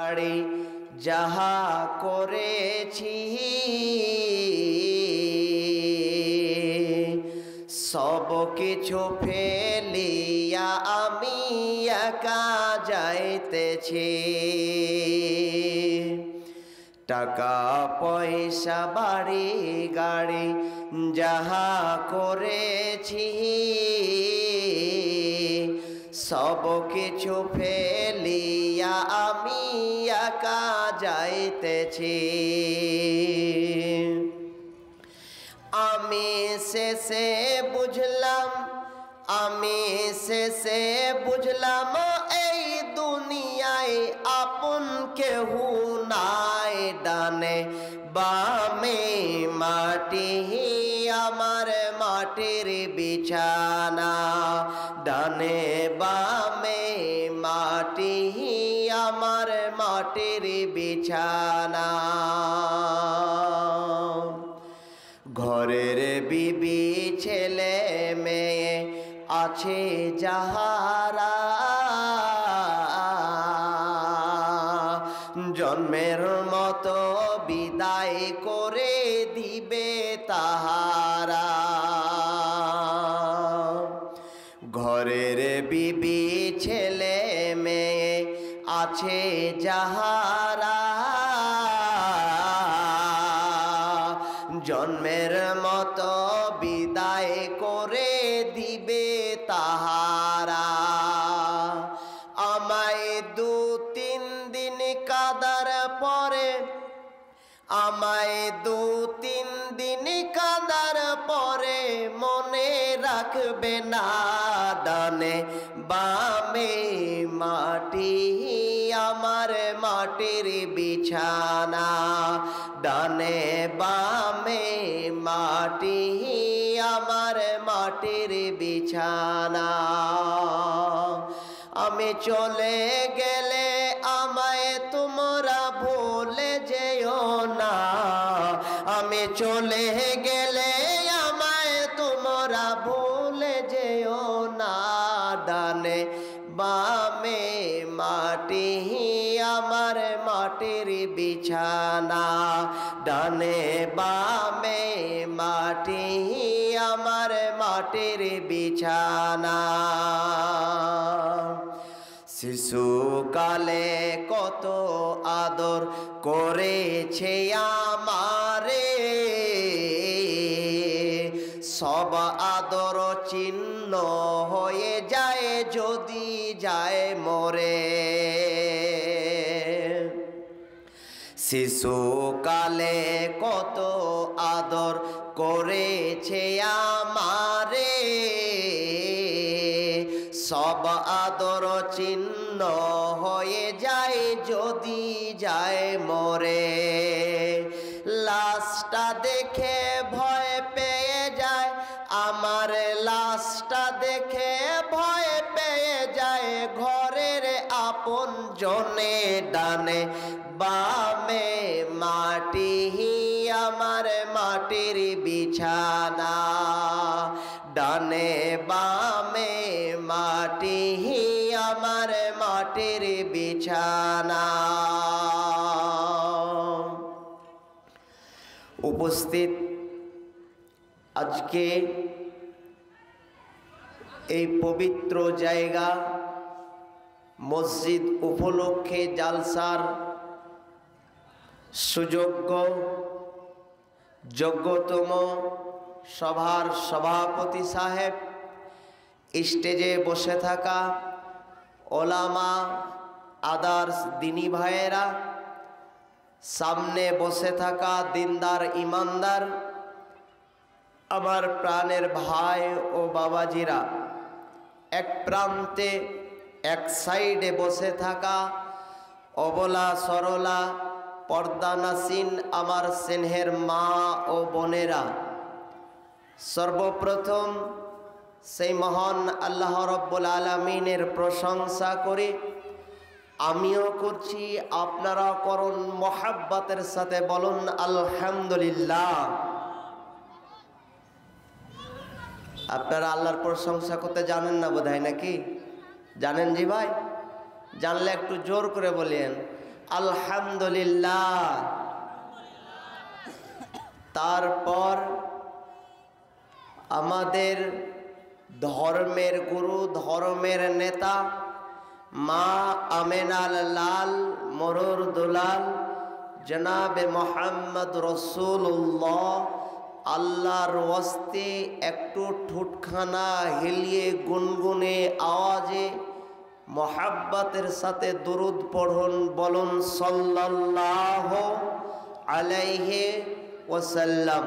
আরে যাহা করেছি সব কিছু ফেলিয়া আমি একা যাইতেছি। টাকা পয়সা বাড়ি গাড়ি যাহা করেছি সব কিছু ফেলিয়া আমি একা যাইতেছি। আমি শেষে বুঝলাম এই দুনিয়ায় আপন কেহু নাই। ডানে বামে মাটি আমার মাটির বিছানা, ডানে বামে মাটি আমার মাটির বিছানা। ঘরের বিবি ছেলে মেয়ে আছে যাহারা জন্মের মতো বিদায় করে দিবে তাহারা। ঘরের বিবি ছেলে মেয়ে আছে যাহারা জন্মের মতো বিদায় করে দিবে তাহারা। আমায় 2-3 দিন কাঁদার পরে, আমায় 2-3 দিন কাঁদার পরে মনে রাখবে না। ডানে বামে মাটি আমার মাটির বিছানা, ডানে বামে মাটি আমার মাটির বিছানা। আমি চলে গেলে আমায় তোমরা ভুলে যেও না, আমি চলে গেলে আমায় তোমরা ভুলে যেও না। ডানে বামে মাটি আমার মাটির বিছানা, ডানে বামে মাটি আমার মাটির বিছানা। শিশুকালে কত আদর করেছে আমারে, সব আদর চিহ্ন হয়ে যায় যদি যায় মরে। শিশুকালে কত আদর করেছে আমারে, সব আদর চিহ্ন হয়ে যায় যদি যায় মরে। লাশটা দেখে ভয় পেয়ে যায় আমার, লাশটা দেখে ভয় পেয়ে যায় ঘরের আপন জনে। ডানে বামে মাটি আমার মাটির বিছানা, ডানে বামে মাটি আমার মাটির বিছানা। উপস্থিত আজকে এই পবিত্র জায়গা মসজিদ উপলক্ষে জালসার সুযোগ্য যোগ্যতম সভার সভাপতি সাহেব, স্টেজে বসে থাকা ওলামা আদার্স দিনী ভাইয়েরা, সামনে বসে থাকা দিনদার ইমানদার, আমার প্রাণের ভাই ও বাবাজিরা, এক প্রান্তে এক সাইডে বসে থাকা অবলা সরলা পর্দানাসীন আমার স্নেহের মা ও বোনেরা, সর্বপ্রথম সেই মহান আল্লাহ রব্বুল আলামিনের প্রশংসা করি। আমিও করছি, আপনারা করুন মহাব্বতের সাথে, বলুন আলহামদুলিল্লাহ। আপনারা আল্লাহর প্রশংসা করতে জানেন না বোধহয়, নাকি জানেন? জি ভাই, জানলে একটু জোর করে বলেন আলহামদুলিল্লাহ। তারপর আমাদের ধর্মের গুরু, ধর্মের নেতা মা আমেনাল লাল মরুর দুলাল জনাবে মোহাম্মদ রসুল্লাহ, আল্লাহর ওয়াস্তে একটু ঠোঁটখানা হিলিয়ে গুনগুনে আওয়াজে মোহাব্বতের সাথে দুরুদ পড়ুন, বলুন সাল্লাল্লাহু আলাইহি ওয়াসাল্লাম।